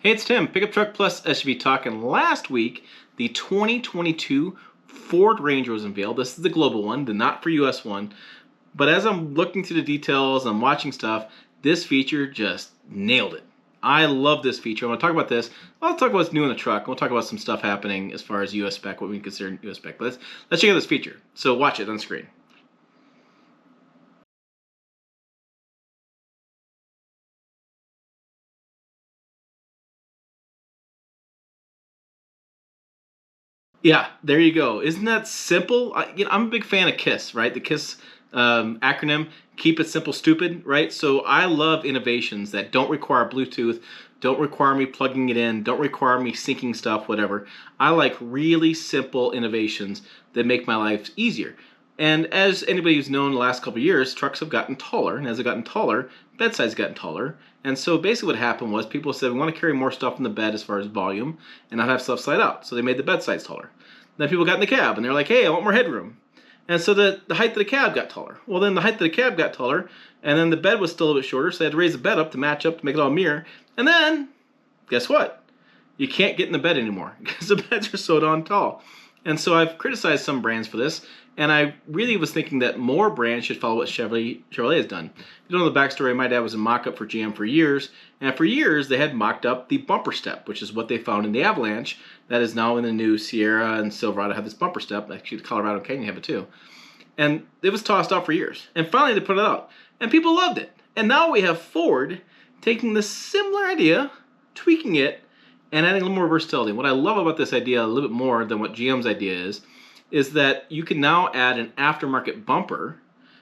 Hey, it's Tim, Pickup Truck Plus SUV talking. Last week, the 2022 Ford Ranger was unveiled. This is the global one, the not for US one. But as I'm looking through the details, I'm watching stuff, this feature just nailed it. I love this feature. I'm going to talk about this. I'll talk about what's new in the truck. We'll talk about some stuff happening as far as US spec, what we consider US spec. But let's check out this feature. So watch it on screen. Yeah, there you go. Isn't that simple? I'm a big fan of KISS, right? The KISS acronym, keep it simple, stupid, right? So I love innovations that don't require Bluetooth, don't require me plugging it in, don't require me syncing stuff, whatever. I like really simple innovations that make my life easier. And as anybody who's known the last couple of years, trucks have gotten taller, and as they've gotten taller, bed size gotten taller. And so basically what happened was people said, we want to carry more stuff in the bed as far as volume and not have stuff slide out. So they made the bed size taller. Then people got in the cab and they're like, hey, I want more headroom. And so the height of the cab got taller. Well, then the height of the cab got taller, and then the bed was still a bit shorter, so they had to raise the bed up to match up to make it all mirror. And then, guess what? You can't get in the bed anymore because the beds are so darn tall. And so I've criticized some brands for this, and I really was thinking that more brands should follow what Chevrolet has done. You know the backstory, my dad was in mock-up for GM for years, and for years they had mocked up the bumper step, which is what they found in the Avalanche. That is now in the new Sierra and Silverado have this bumper step. Actually, the Colorado and Canyon have it too. And it was tossed out for years. And finally they put it out. And people loved it. And now we have Ford taking this similar idea, tweaking it, and adding a little more versatility. What I love about this idea a little bit more than what GM's idea is that you can now add an aftermarket bumper.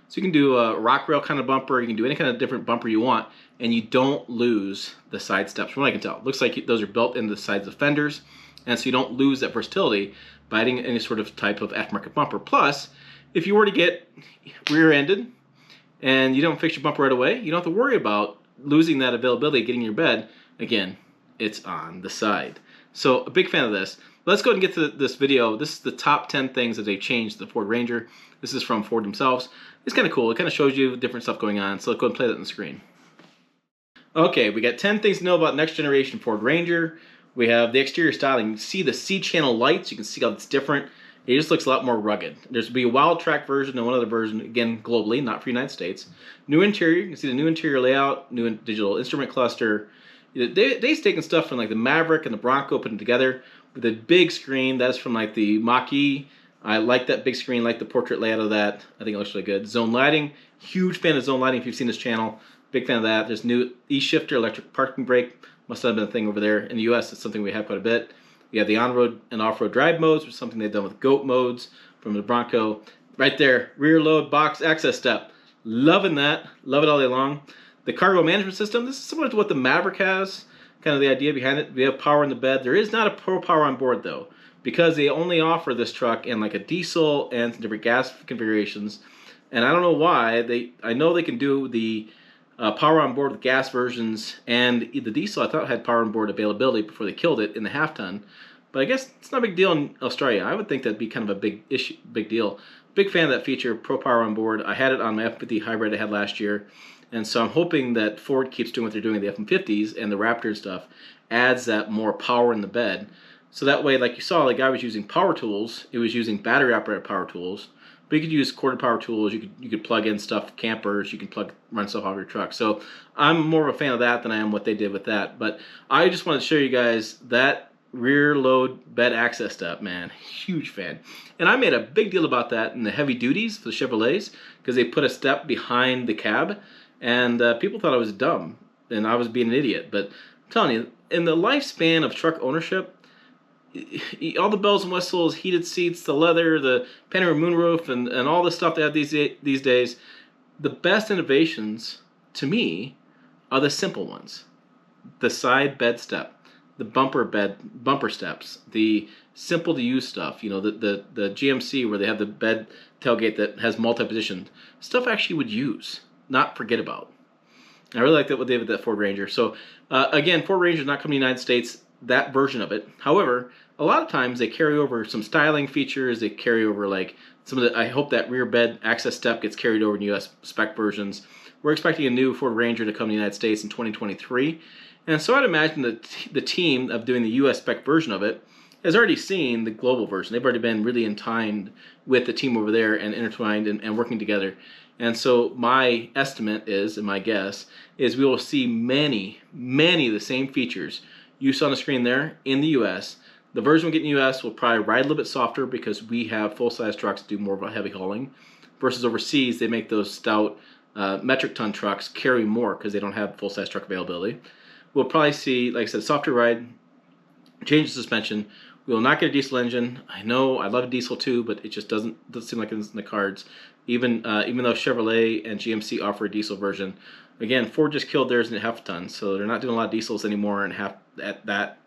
So you can do a rock rail kind of bumper, you can do any kind of different bumper you want, and you don't lose the side steps, from what I can tell. It looks like those are built into the sides of fenders, and so you don't lose that versatility by adding any sort of type of aftermarket bumper. Plus, if you were to get rear-ended and you don't fix your bumper right away, you don't have to worry about losing that availability, getting your bed. Again, it's on the side. So a big fan of this. Let's go ahead and get to this video. This is the top 10 things that they've changed the Ford Ranger. This is from Ford themselves. It's kind of cool. It kind of shows you different stuff going on. So let's go ahead and play that on the screen. Okay, we got 10 things to know about next generation Ford Ranger. We have the exterior styling. You can see the C-channel lights. You can see how it's different. It just looks a lot more rugged. There's to be a wild track version and one other version, again, globally, not for the United States. New interior. You can see the new interior layout, new digital instrument cluster. They've taken stuff from like the Maverick and the Bronco, put them together with a big screen. That is from like the Mach-E. I like that big screen, like the portrait layout of that. I think it looks really good. Zone lighting. Huge fan of zone lighting if you've seen this channel. Big fan of that. There's new E-shifter, electric parking brake. Must have been a thing over there. In the US, it's something we have quite a bit. We have the on-road and off-road drive modes, which is something they've done with GOAT modes from the Bronco. Right there, rear load box access step. Loving that. Love it all day long. The cargo management system, this is similar to what the Maverick has, kind of the idea behind it. We have power in the bed. There is not a Pro Power on board though, because they only offer this truck in like a diesel and some different gas configurations. And I don't know why. I know they can do the power on board with gas versions, and the diesel I thought had power on board availability before they killed it in the half ton. But I guess it's not a big deal in Australia. I would think that'd be kind of a big deal. Big fan of that feature, Pro Power on board. I had it on my F-50 hybrid I had last year. And so I'm hoping that Ford keeps doing what they're doing with the F-150s and the Raptor and stuff, adds that more power in the bed. So that way, like you saw, the guy was using power tools. It was using battery operated power tools. But you could use corded power tools. You could plug in stuff, campers. You can run stuff off your truck. So I'm more of a fan of that than I am what they did with that. But I just wanted to show you guys that rear load bed access step, man. Huge fan. And I made a big deal about that in the heavy duties for the Chevrolets because they put a step behind the cab. And people thought I was dumb and I was being an idiot. But I'm telling you, in the lifespan of truck ownership, all the bells and whistles, heated seats, the leather, the panoramic moonroof, and all the stuff they have these days, the best innovations, to me, are the simple ones. The side bed step, the bumper steps, the simple to use stuff, you know, the GMC where they have the bed tailgate that has multi-position, stuff I actually would use, not forget about. I really like that what they did with that Ford Ranger. So again, Ford Ranger is not coming to the United States, that version of it. However, a lot of times they carry over some styling features. They carry over like some of the, I hope that rear bed access step gets carried over in US spec versions. We're expecting a new Ford Ranger to come to the United States in 2023. And so I'd imagine that the team of doing the US spec version of it has already seen the global version. They've already been really entwined with the team over there and intertwined and working together. And so my estimate is, and my guess, is we will see many, many of the same features you saw on the screen there in the US. The version we get in the US will probably ride a little bit softer because we have full-size trucks do more of a heavy hauling. Versus overseas, they make those stout metric ton trucks carry more because they don't have full-size truck availability. We'll probably see, like I said, softer ride, change the suspension. We will not get a diesel engine. I know I love a diesel too, but it just doesn't seem like it's in the cards. Even though Chevrolet and GMC offer a diesel version, again, Ford just killed theirs in a half ton, so they're not doing a lot of diesels anymore and at that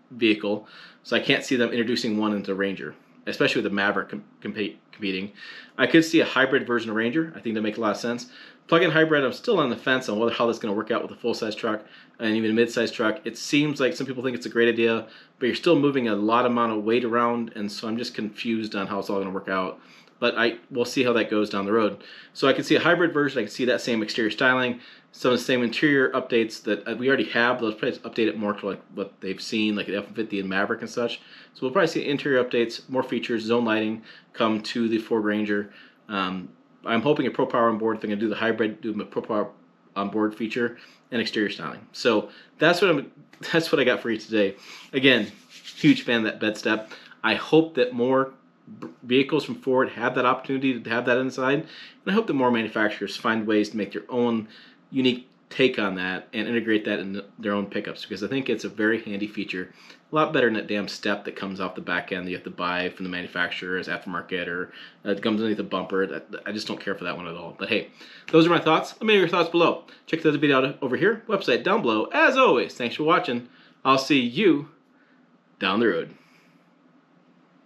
vehicle. So I can't see them introducing one into Ranger, especially with the Maverick competing. I could see a hybrid version of Ranger. I think that makes a lot of sense. Plug-in hybrid, I'm still on the fence on how that's going to work out with a full-size truck and even a mid-size truck. It seems like some people think it's a great idea, but you're still moving a lot amount of weight around, and so I'm just confused on how it's all going to work out. But we'll see how that goes down the road. So I can see a hybrid version. I can see that same exterior styling, some of the same interior updates that we already have. Those probably update it more to like what they've seen, like the F-150 and Maverick and such. So we'll probably see interior updates, more features, zone lighting come to the Ford Ranger. I'm hoping a Pro Power on board. If I'm going to do the hybrid, do a Pro Power on board feature and exterior styling. So that's what I got for you today. Again, huge fan of that bed step. I hope that more vehicles from Ford have that opportunity to have that inside, and I hope that more manufacturers find ways to make their own unique take on that and integrate that in their own pickups, because I think it's a very handy feature, a lot better than that damn step that comes off the back end that you have to buy from the manufacturer as aftermarket, or it comes underneath the bumper. I just don't care for that one at all. But hey, those are my thoughts. Let me know your thoughts below. Check the other video out over here, website down below. As always, thanks for watching. I'll see you down the road.